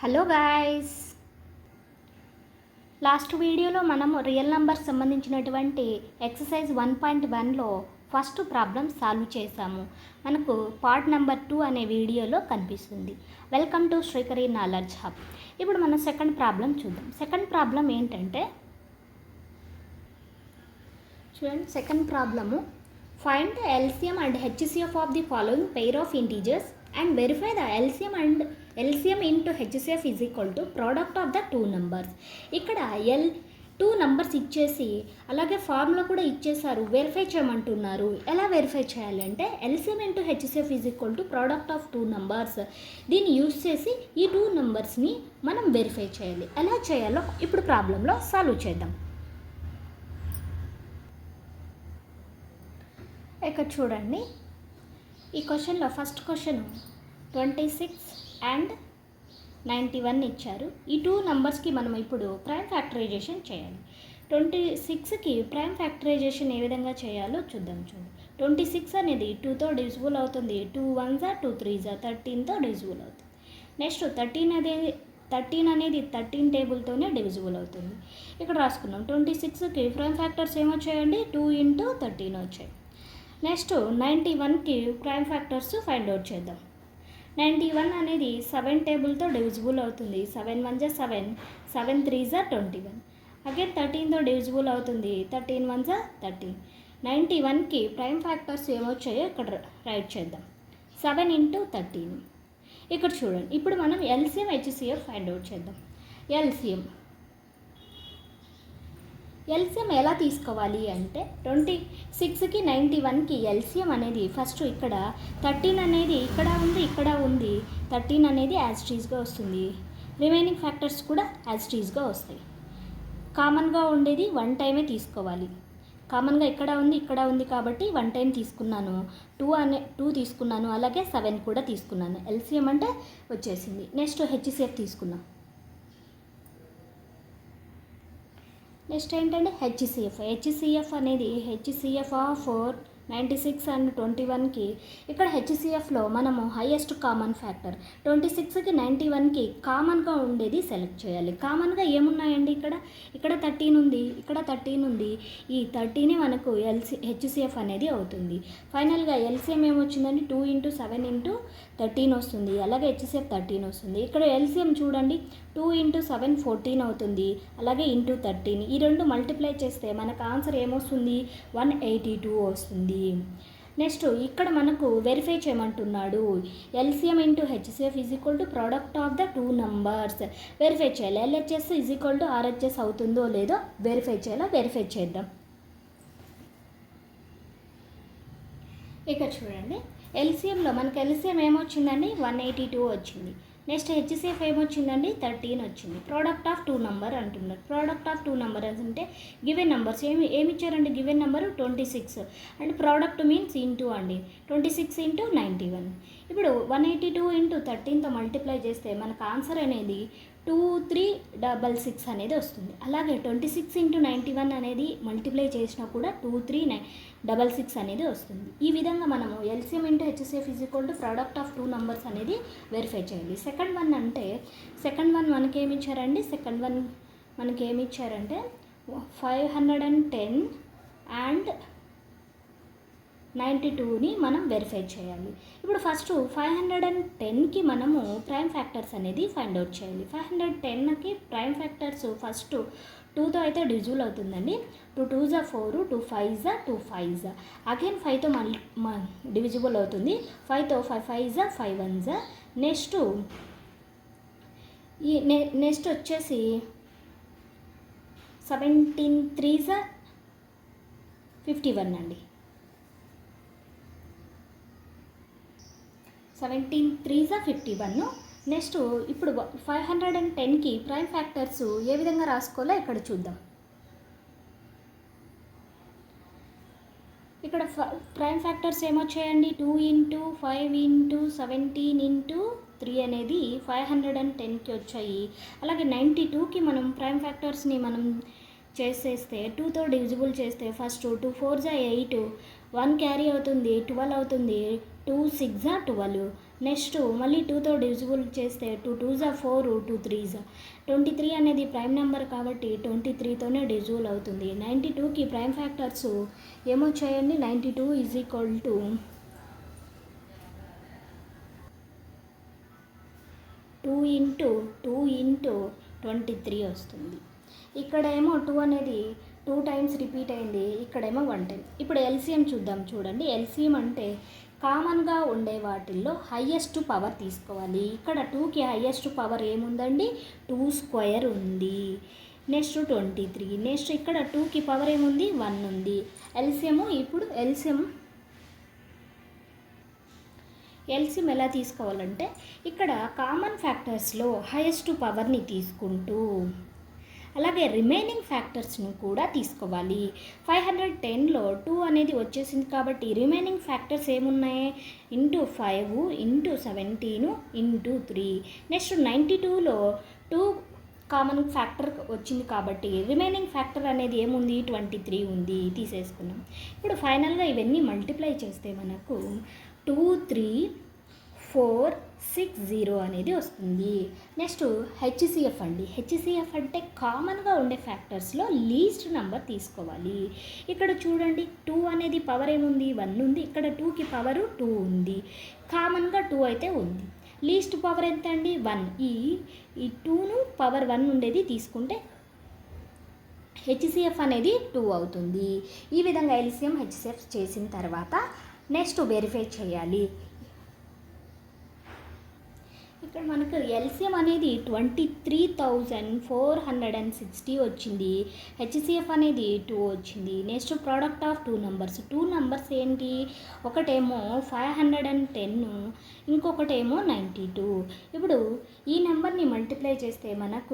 Hello guys, last వీడియోలో మనము real numbers సంబంధించినటువంటి ఎక్సర్సైజ్ 1.1లో ఫస్ట్ ప్రాబ్లం సాల్వ్ చేసాము. మనకు పార్ట్ నెంబర్ 2 అనే వీడియోలో కనిపిస్తుంది. Welcome to Srikari knowledge hub. ఇప్పుడు మనం సెకండ్ ప్రాబ్లం చూద్దాం. సెకండ్ ప్రాబ్లం ఏంటంటే చూడండి, second problem find the LCM and HCF of the following pair of integers and verify the LCM into HCF is equal to product of the two numbers. ఇక్కడ two numbers ఇచ్చేసి అలాగే formula కూడా ఇచ్చేసారు, verify చేయమంటున్నారు. ఎలా verify చేయాలంటే LCM into HCF is equal to product of two numbers. దీన్ని use చేసి ఈ టూ నంబర్స్ని మనం వెరిఫై చేయాలి. ఎలా చేయాలో ఇప్పుడు ప్రాబ్లంలో సాల్వ్ చేద్దాం. ఇక్కడ చూడండి, ఈ క్వశ్చన్లో ఫస్ట్ క్వశ్చన్ 26 అండ్ 91 ఇచ్చారు. ఈ టూ నంబర్స్కి మనం ఇప్పుడు ప్రైమ్ ఫ్యాక్టరైజేషన్ చేయాలి. 26కి ప్రైమ్ ఫ్యాక్టరైజేషన్ ఏ విధంగా చేయాలో చూద్దాం. 26 అనేది 2తో డివిజిబుల్ అవుతుంది, 2 1s 2 3s 13తో డివిజిబుల్ అవుతుంది. నెక్స్ట్ 13 అనేది 13 టేబుల్తోనే డివిజిబుల్ అవుతుంది. ఇక్కడ రాసుకున్నాం. 26కి ప్రైమ్ ఫ్యాక్టర్స్ ఏమొచ్చాయండి, 2 into 13 వచ్చాయి. నెక్స్ట్ 91కి ప్రైమ్ ఫ్యాక్టర్స్ ఫైండ్ అవుట్ చేద్దాం. 91 అనేది 7 టేబుల్తో డివిజిబుల్ అవుతుంది. 7 1s 7, 7 3s 21. అగైన్ 13తో డివిజిబుల్ అవుతుంది. 13 1s 13. 91కి ప్రైమ్ ఫ్యాక్టర్స్ ఏమొచ్చాయో ఇక్కడ రైట్ చేద్దాం. 7 into 13. ఇక్కడ చూడండి, ఇప్పుడు మనం LCM HCF ఫైండ్ అవుట్ చేద్దాం. ఎల్సిఎం ఎలా తీసుకోవాలి అంటే 26కి 91కి ఎల్సిఎం అనేది ఫస్ట్ ఇక్కడ 13 అనేది ఇక్కడ ఉంది 13 అనేది యాజ్ టీజ్గా వస్తుంది. రిమైనింగ్ ఫ్యాక్టర్స్ కూడా యాజ్ టీజ్గా వస్తాయి. కామన్గా ఉండేది 1 టైమే తీసుకోవాలి. కామన్గా ఇక్కడ ఉంది కాబట్టి 1 టైం తీసుకున్నాను. 2 తీసుకున్నాను, అలాగే 7 కూడా తీసుకున్నాను. ఎల్సిఎం అంటే వచ్చేసింది. నెక్స్ట్ హెచ్సిఎఫ్ తీసుకున్నాం. నెక్స్ట్ ఏంటంటే హెచ్సిఎఫ్ అనేది హెచ్సిఎఫ్ ఆఫ్ 96 అండ్ 21కి ఇక్కడ హెచ్సిఎఫ్లో మనము హైయెస్ట్ కామన్ ఫ్యాక్టర్ 26కి 91కి కామన్గా ఉండేది సెలెక్ట్ చేయాలి. కామన్గా ఏమున్నాయండి, ఇక్కడ 13 ఉంది, ఇక్కడ 13 ఉంది. ఈ 13 మనకు హెచ్సిఎఫ్ అనేది అవుతుంది. ఫైనల్గా ఎల్సిఎం ఏమొచ్చిందండి, 2 into 7 into 13 వస్తుంది. అలాగే హెచ్సిఎఫ్ 13 వస్తుంది. ఇక్కడ ఎల్సిఎం చూడండి, 2 into 7 14 అవుతుంది, అలాగే ఇంటూ 13. ఈ రెండు మల్టిప్లై చేస్తే మనకు ఆన్సర్ ఏమొస్తుంది, 182 వస్తుంది. నెక్స్ట్ ఇక్కడ మనకు వెరిఫై చేయమంటున్నాడు. LCM into HCF is equal to product of the two numbers. Verify చేయాలి. LHS is equal to RHS అవుతుందో లేదో వెరిఫై చేద్దాం. ఇక్కడ చూడండి, ఎల్సిఎంలో మనకు ఎల్సిఎం ఏమొచ్చిందండి, 182 వచ్చింది. నెక్స్ట్ హెచ్సిఎఫ్ ఏమొచ్చిందండి, 13 వచ్చింది. ప్రోడక్ట్ ఆఫ్ టూ నంబర్ అంటున్నారు. ప్రోడక్ట్ ఆఫ్ టూ నంబర్ అంటే గివెన్ నెంబర్స్ ఏమి ఇచ్చారండి, given number 26 and product means into అండి, 26 into 91. ఇప్పుడు 182 into 13తో మల్టిప్లై చేస్తే మనకు ఆన్సర్ అనేది 2366 అనేది వస్తుంది. అలాగే 26 into 91 అనేది మల్టిప్లై చేసినా కూడా 2366 అనేది వస్తుంది. ఈ విధంగా మనము LCM into HCF is equal to product of two numbers అనేది వెరిఫై చేయాలి. సెకండ్ వన్ మనకేమి ఇచ్చారండి, మనకేమి ఇచ్చారంటే 510 and 92ని మనం వెరిఫై చేయాలి. ఇప్పుడు ఫస్ట్ 510కి మనము ప్రైమ్ ఫ్యాక్టర్స్ అనేది ఫైండ్ అవుట్ చేయాలి. 510కి ప్రైమ్ ఫ్యాక్టర్స్ ఫస్ట్ 2తో అయితే డివిజిబుల్ అవుతుందండి. 2 2s 4, 2 5s 2 5s. Again 5తో divisible అవుతుంది. 5తో 5 5s 5 1s. నెక్స్ట్ వచ్చేసి 17 3s 51 అండి. 17 3s 51. నెక్స్ట్ ఇప్పుడు 510కి ప్రైమ్ ఫ్యాక్టర్స్ ఏ విధంగా రాసుకోవాలో ఇక్కడ చూద్దాం. ఇక్కడ ప్రైమ్ ఫ్యాక్టర్స్ ఏమొచ్చాయండి, 2 into 5 into 17 into 3 అనేది 510కి వచ్చాయి. అలాగే 92కి మనం ప్రైమ్ ఫ్యాక్టర్స్ని మనం చేసేస్తే 2తో డివిజిబుల్ చేస్తే ఫస్ట్ 2 4s 8, 1 క్యారీ అవుతుంది, 12 అవుతుంది, 2 6s 12. నెక్స్ట్ మళ్ళీ 2తో డివిజిబుల్ చేస్తే 2 2s 4, 2 3s 23 అనేది ప్రైమ్ నెంబర్ కాబట్టి 23తోనే డివిజిబుల్ అవుతుంది. 92కి ప్రైమ్ ఫ్యాక్టర్స్ ఏమొచ్చాయండి? 92 is equal to 2 into 2 into 23 వస్తుంది. ఇక్కడ ఏమో 2 అనేది 2 టైమ్స్ రిపీట్ అయింది, ఇక్కడేమో 1 టైం. ఇప్పుడు ఎల్సిఎం చూద్దాం. చూడండి, ఎల్సిఎం అంటే కామన్గా ఉండే వాటిల్లో హయ్యెస్ట్ పవర్ తీసుకోవాలి. ఇక్కడ 2కి హయ్యెస్ట్ పవర్ ఏముందండి? 2 స్క్వేర్ ఉంది. నెక్స్ట్ 23. నెక్స్ట్ ఇక్కడ 2కి పవర్ ఏముంది? 1 ఉంది. ఇప్పుడు ఎల్సిఎం ఎలా తీసుకోవాలంటే ఇక్కడ కామన్ ఫ్యాక్టర్స్లో హైయెస్ట్ పవర్ని తీసుకుంటూ అలాగే రిమైనింగ్ ఫ్యాక్టర్స్ను కూడా తీసుకోవాలి. 510లో 2 అనేది వచ్చేసింది కాబట్టి రిమైనింగ్ ఫ్యాక్టర్స్ ఏమున్నాయి? Into 5 into 17 into 3. నెక్స్ట్ 92లో 2 కామన్ ఫ్యాక్టర్ వచ్చింది కాబట్టి రిమైనింగ్ ఫ్యాక్టర్ అనేది ఏముంది? 23 ఉంది, తీసేసుకున్నాం. ఇప్పుడు ఫైనల్గా ఇవన్నీ మల్టిప్లై చేస్తే మనకు 2 3 4 6 0 అనేది వస్తుంది. నెక్స్ట్ హెచ్సిఎఫ్ అండి. హెచ్సిఎఫ్ అంటే కామన్గా ఉండే ఫ్యాక్టర్స్లో లీస్ట్ నెంబర్ తీసుకోవాలి. ఇక్కడ చూడండి, 2 అనేది పవర్ ఏముంది? 1 ఉంది. ఇక్కడ 2కి పవరు 2 ఉంది. కామన్గా 2 అయితే ఉంది. లీస్ట్ పవర్ ఎంత అండి? 1. ఈ 2ను పవర్ 1 ఉండేది తీసుకుంటే హెచ్సిఎఫ్ అనేది 2 అవుతుంది. ఈ విధంగా ఎల్సిఎం హెచ్సిఎఫ్ చేసిన తర్వాత నెక్స్ట్ వెరిఫై చేయాలి. ఇక్కడ మనకు ఎల్సిఎం అనేది 23,460 వచ్చింది. హెచ్సిఎఫ్ అనేది 2 వచ్చింది. నెక్స్ట్ ప్రోడక్ట్ ఆఫ్ 2 నంబర్స్ ఏంటి? ఒకటేమో 510, ఇంకొకటేమో 92. ఇప్పుడు ఈ నెంబర్ని మల్టిప్లై చేస్తే మనకు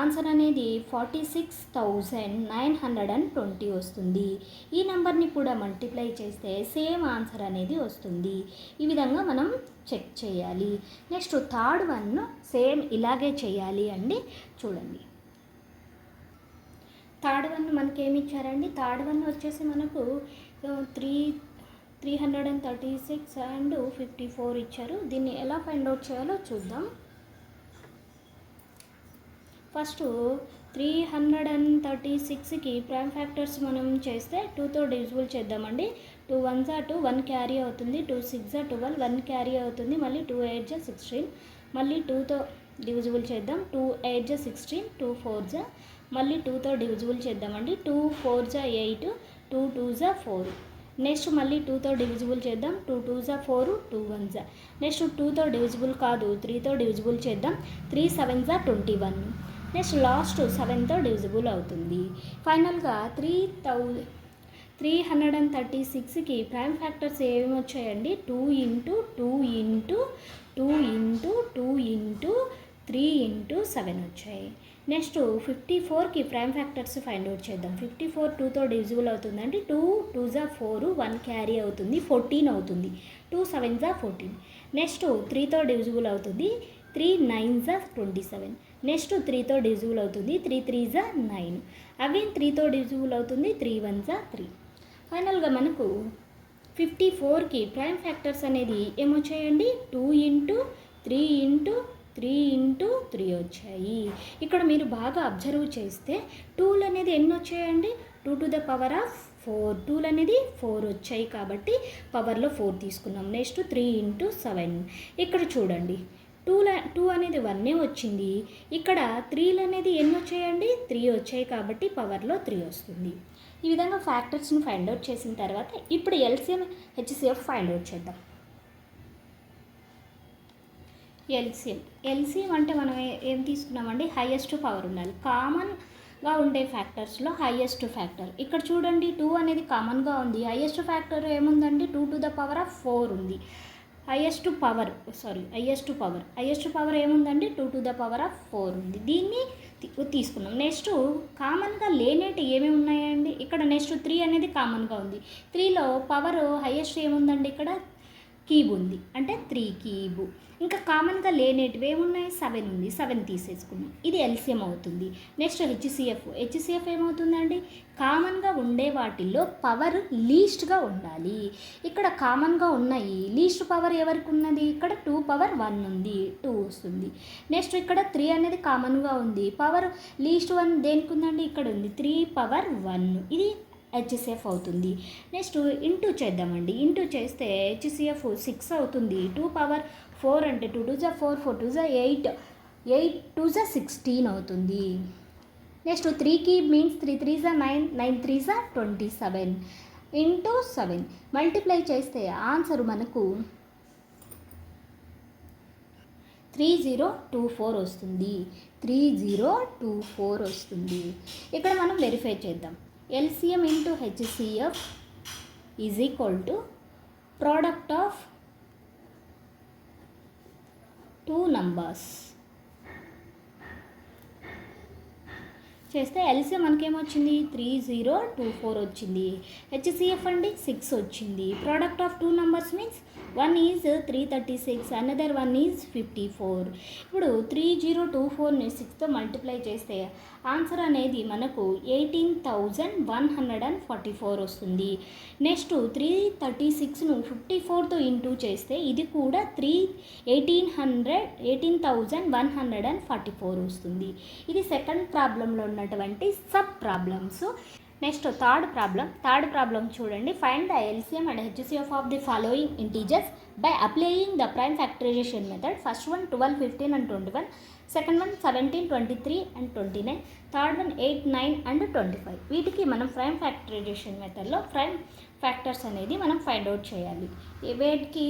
ఆన్సర్ అనేది 46,920 వస్తుంది. ఈ నెంబర్ని కూడా మల్టిప్లై చేస్తే సేమ్ ఆన్సర్ అనేది వస్తుంది. ఈ విధంగా మనం చెక్ చేయాలి. నెక్స్ట్ థర్డ్ వన్ సేమ్ ఇలాగే చేయాలి అండి. చూడండి, థర్డ్ వన్ మనకి ఏమి ఇచ్చారండి? థర్డ్ వన్ వచ్చేసి మనకు 336 అండ్ 54 ఇచ్చారు. దీన్ని ఎలా ఫైండ్ అవుట్ చేయాలో చూద్దాం. ఫస్ట్ 336కి ప్రైమ్ ఫ్యాక్టర్స్ మనం చేస్తే 2తో డివిజిబుల్ చేద్దామండి. 2 1s 2, 1 క్యారీ అవుతుంది. 2 6s 12, 1 క్యారీ అవుతుంది. మళ్ళీ 2 8s 16, మళ్ళీ 2తో డివిజిబుల్ చేద్దాం. 2 8s 16, 2 4s, మళ్ళీ 2తో డివిజిబుల్ చేద్దామండి. 2 4s 8, 2 2s 4. నెక్స్ట్ మళ్ళీ 2తో డివిజిబుల్ చేద్దాం. 2 2s 4, 2 1s. నెక్స్ట్ 2తో డివిజిబుల్ కాదు, 3తో డివిజిబుల్ చేద్దాం. 3 7s 21. నెక్స్ట్ లాస్ట్ 7తో డివిజిబుల్ అవుతుంది. ఫైనల్గా 336కి ప్రైమ్ ఫ్యాక్టర్స్ ఏమి వచ్చాయండి? 2 into 2 into 2 into 2 into 3 into 7 వచ్చాయి. నెక్స్ట్ 54కి ప్రైమ్ ఫ్యాక్టర్స్ ఫైండ్ అవుట్ చేద్దాం. 54 2తో డివిజిబుల్ అవుతుందండి. 2 2s 4, 1 క్యారీ అవుతుంది, 14 అవుతుంది. 2 7s 14. నెక్స్ట్ 3తో డివిజిబుల్ అవుతుంది. 3 9s 27. నెక్స్ట్ 3తో డివిజిబుల్ అవుతుంది. 3 3s 9. అగైన్ 3తో డివిజిబుల్ అవుతుంది. 3 1s 3. ఫైనల్గా మనకు 54కి ప్రైమ్ ఫ్యాక్టర్స్ అనేది ఏమొచ్చాయండి? 2 ఇంటూ 3 ఇంటూ 3 ఇంటూ 3 వచ్చాయి. ఇక్కడ మీరు బాగా అబ్జర్వ్ చేస్తే 2లు అనేది ఎన్ని వచ్చాయండి? 2 to the power of 4. 2లు అనేది 4 వచ్చాయి కాబట్టి పవర్లో 4 తీసుకున్నాం. Next 3 into 7. ఇక్కడ చూడండి, 2 అనేది 1 వచ్చింది. ఇక్కడ 3లు అనేది ఎన్ని వచ్చాయండి? 3 వచ్చాయి కాబట్టి పవర్లో 3 వస్తుంది. ఈ విధంగా ఫ్యాక్టర్స్ని ఫైండ్ అవుట్ చేసిన తర్వాత ఇప్పుడు ఎల్సిఎం హెచ్సిఎఫ్ ఫైండ్ అవుట్ చేద్దాం. ఎల్సిఎం అంటే మనం ఏం తీసుకున్నామండి? హైయెస్ట్ పవర్ ఉండాలి. కామన్గా ఉండే ఫ్యాక్టర్స్లో హైయెస్ట్ ఫ్యాక్టర్. ఇక్కడ చూడండి, 2 అనేది కామన్గా ఉంది. హైయెస్ట్ ఫ్యాక్టర్ ఏముందండి? 2 to the power of 4 ఉంది. హైయెస్ట్ పవర్ ఏముందండి? 2 to the power of 4 ఉంది. దీన్ని తీసుకున్నాం. నెక్స్ట్ కామన్గా లేనేటి ఏమేమి ఉన్నాయండి? ఇక్కడ నెక్స్ట్ 3 అనేది కామన్గా ఉంది. 3లో పవర్ హైయెస్ట్ ఏముందండి? ఇక్కడ క్యూబ్ ఉంది, అంటే 3 క్యూబ్. ఇంకా కామన్గా లేనేటివి ఏమున్నాయి, 7 ఉంది, 7 తీసేసుకున్నాం. ఇది ఎల్సిఎం అవుతుంది. నెక్స్ట్ హెచ్సిఎఫ్ ఏమవుతుందండి, కామన్గా ఉండే వాటిల్లో పవర్ లీస్ట్గా ఉండాలి. ఇక్కడ కామన్గా ఉన్నాయి, లీస్ట్ పవర్ ఎవరికి ఉన్నది, ఇక్కడ 2 పవర్ 1 ఉంది, 2 వస్తుంది. నెక్స్ట్ ఇక్కడ 3 అనేది కామన్గా ఉంది, పవర్ లీస్ట్ 1 దేనికి ఉందండి, ఇక్కడ ఉంది, 3 పవర్ 1. ఇది హెచ్సిఎఫ్ అవుతుంది. నెక్స్ట్ ఇంటూ చేద్దామండి. ఇంటూ చేస్తే హెచ్సిఎఫ్ 6 అవుతుంది. 2 పవర్ 4 అంటే 2 2 జా 4, 4 2 జా 8, 8 2 జా 16 అవుతుంది. నెక్స్ట్ 3 క్యూబ్ మీన్స్ 3 3 జా 9, 9 3 జా 27 ఇంటూ 7 మల్టిప్లై చేస్తే ఆన్సర్ మనకు 3024 వస్తుంది. 3024 వస్తుంది. ఇక్కడ మనం వెరిఫై చేద్దాం. LCM into HCF is equal to product of two numbers. చేస్తే ఎల్సిఎం మనకేమొచ్చింది, 3024 వచ్చింది. హెచ్సిఎఫ్ అండి 6 వచ్చింది. Product of 2 numbers means 1 is 336, another 1 is 54. ఇప్పుడు 3024ని 6తో మల్టిప్లై చేస్తే ఆన్సర్ అనేది మనకు 18,144 వస్తుంది. నెక్స్ట్ 336ను 54తో ఇంటూ చేస్తే ఇది కూడా 18,144 వస్తుంది. ఇది సెకండ్ ప్రాబ్లంలో ఉన్నటువంటి sub problems. Next third problem చూడండి. Find the LCM and HCF of the following integers by applying the prime factorisation method. First one 12, 15 and 21. Second one 17, 23 and 29. Third one 8, 9 and 25. వీటికి మనం ప్రైమ్ ఫ్యాక్టరైజేషన్ మెథడ్లో prime factors అనేది మనం find out చేయాలి. వీటికి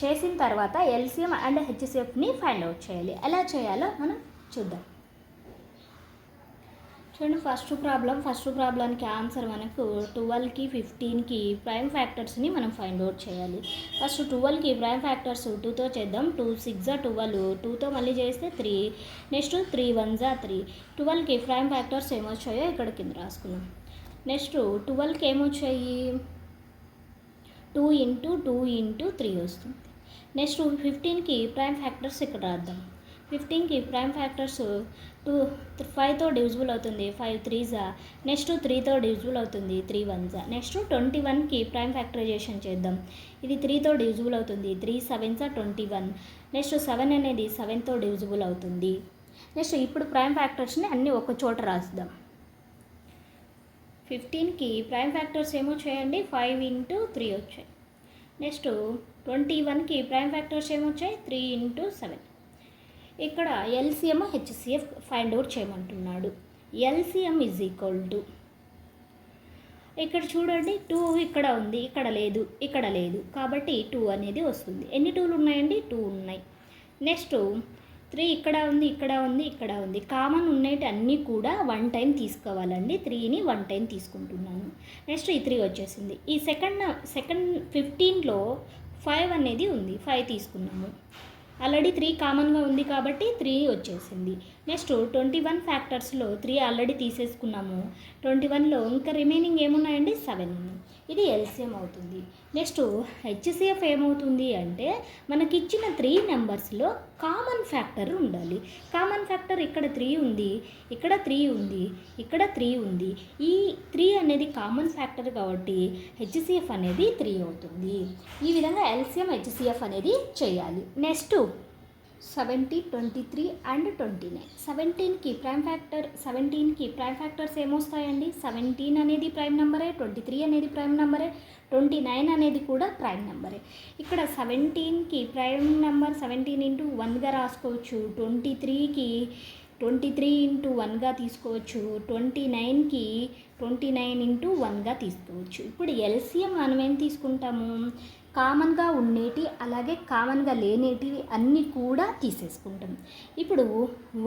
చేసిన తర్వాత ఎల్సిఎం అండ్ హెచ్సిఎఫ్ని ఫైండ్ అవుట్ చేయాలి. ఎలా చేయాలో మనం చూద్దాం. చూడండి, ఫస్ట్ ప్రాబ్లంకి ఆన్సర్ మనకు 12కి 15కి ప్రైమ్ ఫ్యాక్టర్స్ని మనం ఫైండ్ అవుట్ చేయాలి. ఫస్ట్ 12కి ప్రైమ్ ఫ్యాక్టర్స్ 2తో చేద్దాం. 2 6 జా 12, 2తో మళ్ళీ చేస్తే 3, నెక్స్ట్ 3 1 జా 3. 12కి ప్రైమ్ ఫ్యాక్టర్స్ ఏమొచ్చాయో ఇక్కడ కింద రాసుకున్నాం. నెక్స్ట్ 12కి ఏమొచ్చాయి, 2 ఇంటూ 2 ఇంటూ 3 వస్తుంది. నెక్స్ట్ 15కి ప్రైమ్ ఫ్యాక్టర్స్ ఇక్కడ రాద్దాం. 15కి ప్రైమ్ ఫ్యాక్టర్స్ 5తో డివిజిబుల్ అవుతుంది, 5 3 జా. నెక్స్ట్ 3తో డివిజిబుల్ అవుతుంది, 3 1 జా. నెక్స్ట్ 21కి ప్రైమ్ ఫ్యాక్టరైజేషన్ చేద్దాం. ఇది 3తో డివిజిబుల్ అవుతుంది, 3 7 జా 21. నెక్స్ట్ 7 అనేది 7తో డివిజిబుల్ అవుతుంది. నెక్స్ట్ ఇప్పుడు ప్రైమ్ ఫ్యాక్టర్స్ని అన్నీ ఒక చోట రాద్దాం. 15కి ప్రైమ్ ఫ్యాక్టర్స్ ఏమో చేయండి, 5 ఇంటూ 3 వచ్చాయి. నెక్స్ట్ 21కి ప్రైమ్ ఫ్యాక్టర్స్ ఏమొచ్చాయి, 3 ఇంటూ 7. ఇక్కడ ఎల్సిఎం హెచ్సిఎఫ్ ఫైండ్ అవుట్ చేయమంటున్నాడు. ఎల్సిఎం ఈజ్ ఈక్వల్ టు, ఇక్కడ చూడండి 2 ఇక్కడ ఉంది, ఇక్కడ లేదు కాబట్టి 2 అనేది వస్తుంది. ఎన్ని 2లు ఉన్నాయండి, 2 ఉన్నాయి. నెక్స్ట్ 3 ఇక్కడ ఉంది. కామన్ ఉన్నట్టు అన్నీ కూడా 1 టైం తీసుకోవాలండి. 3ని 1 టైం తీసుకుంటున్నాను. నెక్స్ట్ ఈ 3 వచ్చేసింది. ఈ సెకండ్ 15లో 5 అనేది ఉంది, 5 తీసుకున్నాము. ఆల్రెడీ 3 కామన్గా ఉంది కాబట్టి 3 వచ్చేసింది. Next 21 ఫ్యాక్టర్స్లో 3 already తీసేసుకున్నాము. 21లో ఇంకా రిమైనింగ్ ఏమున్నాయండి, 7 ఉన్నాయి. ఇది ఎల్సిఎం అవుతుంది. నెక్స్ట్ హెచ్సిఎఫ్ ఏమవుతుంది అంటే మనకి ఇచ్చిన 3 నెంబర్స్లో కామన్ ఫ్యాక్టర్ ఉండాలి. కామన్ ఫ్యాక్టర్ ఇక్కడ 3 ఉంది, ఇక్కడ 3 ఉంది, ఇక్కడ 3 ఉంది. ఈ 3 అనేది కామన్ ఫ్యాక్టర్ కాబట్టి హెచ్సిఎఫ్ అనేది 3 అవుతుంది. ఈ విధంగా ఎల్సిఎం హెచ్సిఎఫ్ అనేది చేయాలి. Next 17, 23 and 29. 17కి ప్రైమ్ ఫ్యాక్టర్స్ ఏమొస్తాయండి, 17 అనేది ప్రైమ్ నెంబరే, 23 అనేది ప్రైమ్ నెంబరే, 29 అనేది కూడా ప్రైమ్ నెంబరే. ఇక్కడ 17కి ప్రైమ్ నెంబర్ 17 ఇంటూ 1గా రాసుకోవచ్చు. 23కి 23 ఇంటూ 1గా తీసుకోవచ్చు. 29కి 29 ఇంటూ 1గా తీసుకోవచ్చు. ఇప్పుడు ఎల్సిఎం మనం ఏం తీసుకుంటాము, కామన్గా ఉండేటి అలాగే కామన్గా లేనేటివి అన్నీ కూడా తీసేసుకుంటాం. ఇప్పుడు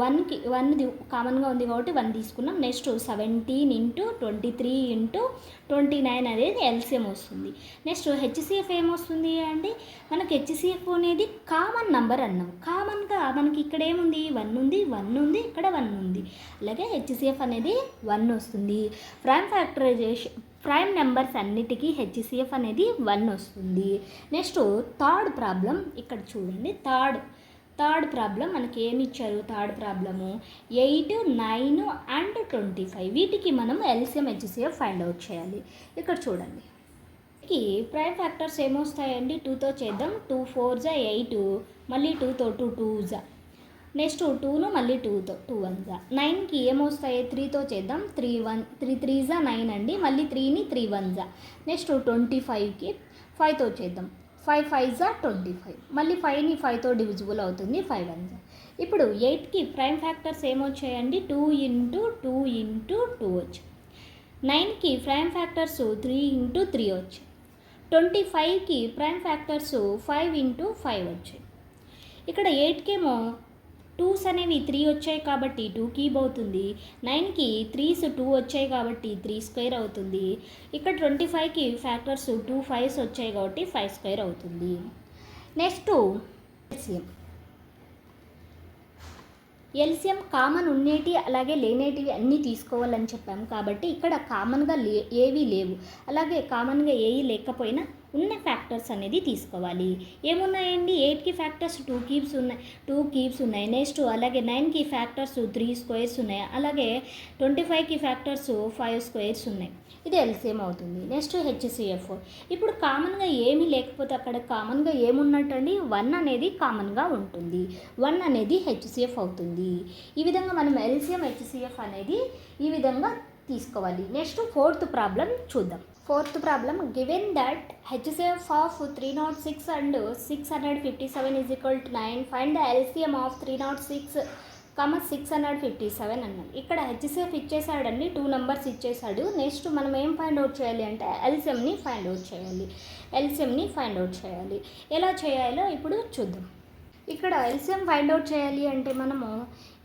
1కి 1 కామన్గా ఉంది కాబట్టి 1 తీసుకున్నాం. నెక్స్ట్ 17 ఇంటూ 23 ఇంటూ 29 అనేది ఎల్సిఎం వస్తుంది. నెక్స్ట్ హెచ్సిఎఫ్ ఏమొస్తుంది అంటే మనకి హెచ్సిఎఫ్ అనేది కామన్ నెంబర్ అన్నాం. కామన్గా మనకి ఇక్కడ ఏముంది, 1 ఉంది, ఇక్కడ 1 ఉంది. అలాగే హెచ్సిఎఫ్ అనేది 1 వస్తుంది. ప్రైమ్ నెంబర్స్ అన్నిటికీ హెచ్సిఎఫ్ అనేది 1 వస్తుంది. నెక్స్ట్ థర్డ్ ప్రాబ్లం ఇక్కడ చూడండి. థర్డ్ ప్రాబ్లం మనకి ఏమి ఇచ్చారు? థర్డ్ ప్రాబ్లము 8, 9 అండ్ 25 వీటికి మనం ఎల్సిఎం హెచ్సిఎఫ్ ఫైండ్ అవుట్ చేయాలి. ఇక్కడ చూడండి, ప్రైమ్ ఫ్యాక్టర్స్ ఏమొస్తాయండి? 2తో చేద్దాం. 2 4 8, మళ్ళీ 2తో 2 2 నెక్స్ట్ 2ను మళ్ళీ 2తో 2 1 9కి ఏమొస్తాయి? 3తో చేద్దాం. 3 3 9 అండి, మళ్ళీ 3ని 3 1 నెక్స్ట్ 25కి 5తో చేద్దాం. 5 5 25, మళ్ళీ 5ని 5తో డివిజిబుల్ అవుతుంది. 5 1. ఇప్పుడు 8కి ప్రైమ్ ఫ్యాక్టర్స్ ఏమొచ్చాయండి? 2 ఇంటూ 2 ఇంటూ 2 వచ్చి. 9కి ప్రైమ్ ఫ్యాక్టర్స్ 3 ఇంటూ 3 వచ్చి. 25కి ప్రైమ్ ఫ్యాక్టర్స్ 5 ఇంటూ 5 వచ్చాయి. ఇక్కడ 8కేమో 2s అనేవి 3 వచ్చాయి కాబట్టి 2 క్యూబ్ అవుతుంది. 9కి 3s 2 వచ్చాయి కాబట్టి 3 స్క్వేర్ అవుతుంది. ఇక్కడ 25కి ఫ్యాక్టర్స్ 2 5s వచ్చాయి కాబట్టి 5 స్క్వేర్ అవుతుంది. నెక్స్ట్ ఎల్సిఎం కామన్ ఉండేటి అలాగే లేనేటివి అన్నీ తీసుకోవాలని చెప్పాము కాబట్టి ఇక్కడ కామన్గా ఏవి లేవు, అలాగే కామన్గా ఏవి లేకపోయినా ఉన్న ఫ్యాక్టర్స్ అనేది తీసుకోవాలి. ఏమున్నాయండి? 8కి ఫ్యాక్టర్స్ 2 క్యూబ్స్ ఉన్నాయి. నెక్స్ట్ అలాగే 9కి ఫ్యాక్టర్స్ 3 స్క్వేర్స్ ఉన్నాయి. అలాగే 25కి ఫ్యాక్టర్స్ 5 స్క్వేర్స్ ఉన్నాయి. ఇది ఎల్సిఎం అవుతుంది. Next HCF. ఇప్పుడు కామన్గా ఏమీ లేకపోతే అక్కడ కామన్గా ఏమున్నట్టండి? 1 అనేది కామన్గా ఉంటుంది. 1 అనేది హెచ్సిఎఫ్ అవుతుంది. ఈ విధంగా మనం ఎల్సిఎం హెచ్సిఎఫ్ అనేది ఈ విధంగా తీసుకోవాలి. నెక్స్ట్ ఫోర్త్ ప్రాబ్లం చూద్దాం. Fourth problem given that HCF of 306 and 657 is equal to 9, find the LCM of 306, 657 అన్నాడు. ఇక్కడ హెచ్సిఎఫ్ ఇచ్చేసాడండి, 2 నెంబర్స్ ఇచ్చేసాడు. నెక్స్ట్ మనం ఏం ఫైండ్ అవుట్ చేయాలి అంటే ఎల్సిఎంని ఫైండ్ అవుట్ చేయాలి. ఎలా చేయాలో ఇప్పుడు చూద్దాం. ఇక్కడ ఎల్సిఎం ఫైండ్ అవుట్ చేయాలి అంటే మనము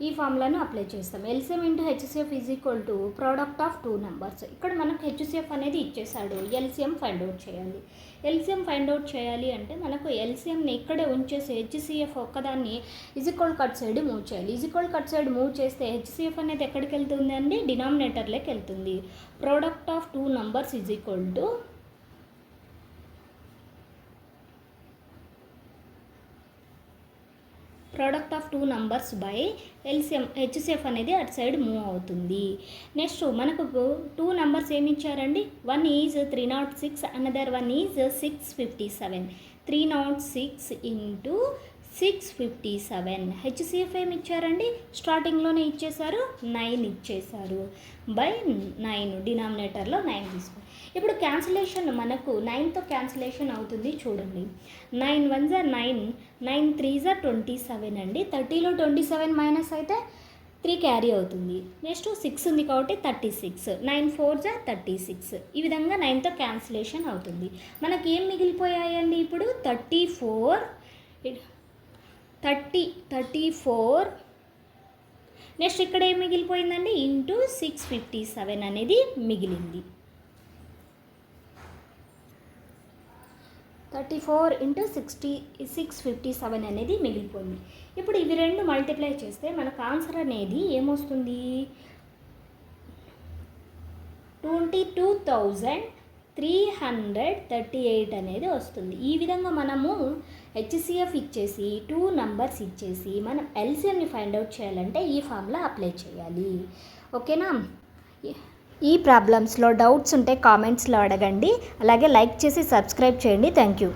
ఈ ఫార్ములాను అప్లై చేస్తాం. LCM into HCF is equal to product of 2 numbers. ఇక్కడ మనకు హెచ్సిఎఫ్ అనేది ఇచ్చేసాడు, ఎల్సిఎం ఫైండ్ అవుట్ చేయాలి. ఎల్సిఎం ఫైండ్ అవుట్ చేయాలి అంటే మనకు ఎల్సిఎంని ఇక్కడే ఉంచేసి హెచ్సిఎఫ్ ఒక్కదాన్ని ఈక్వల్ కట్ సైడ్ మూవ్ చేయాలి. ఈక్వల్ కట్ సైడ్ మూవ్ చేస్తే హెచ్సిఎఫ్ అనేది ఎక్కడికి వెళ్తుంది అండి? డినామినేటర్లోకి వెళ్తుంది. Product of 2 numbers is equal to product of 2 numbers by LCM. HCF అనేది అటు సైడ్ మూవ్ అవుతుంది. నెక్స్ట్ మనకు 2 నెంబర్స్ ఏమి ఇచ్చారండి? 1 is 306, another 1 is 657. 306 into 657. HCF ఏమి ఇచ్చారండి? స్టార్టింగ్లోనే ఇచ్చేసారు, 9 ఇచ్చేసారు. బై 9 డినామినేటర్లో 9 తీసుకోండి. ఇప్పుడు క్యాన్సిలేషన్ మనకు 9తో క్యాన్సిలేషన్ అవుతుంది. చూడండి, 9 1 9, 9 3 27 అండి. 30లో 27 మైనస్ అయితే 3 క్యారీ అవుతుంది. నెక్స్ట్ 6 ఉంది కాబట్టి 36, 9 4 36. ఈ విధంగా 9తో క్యాన్సిలేషన్ అవుతుంది. మనకి ఏం మిగిలిపోయాయండి? ఇప్పుడు 34 నెక్స్ట్ ఇక్కడ ఏం మిగిలిపోయిందండి? ఇంటూ 657 అనేది మిగిలింది. 34 ఇంటూ 657 అనేది మిగిలిపోయింది. ఇప్పుడు ఇవి రెండు మల్టిప్లై చేస్తే మనకు ఆన్సర్ అనేది ఏమొస్తుంది? 22,338 అనేది వస్తుంది. ఈ విధంగా మనము హెచ్సిఎఫ్ ఇచ్చేసి 2 నెంబర్స్ ఇచ్చేసి మనం ఎల్సిఎంని ఫైండ్ అవుట్ చేయాలంటే ఈ ఫార్ములా అప్లై చేయాలి. ఓకేనా? ఈ ప్రాబ్లమ్స్లో డౌట్స్ ఉంటే కామెంట్స్లో అడగండి. అలాగే లైక్ చేసి సబ్స్క్రైబ్ చేయండి. Thank you.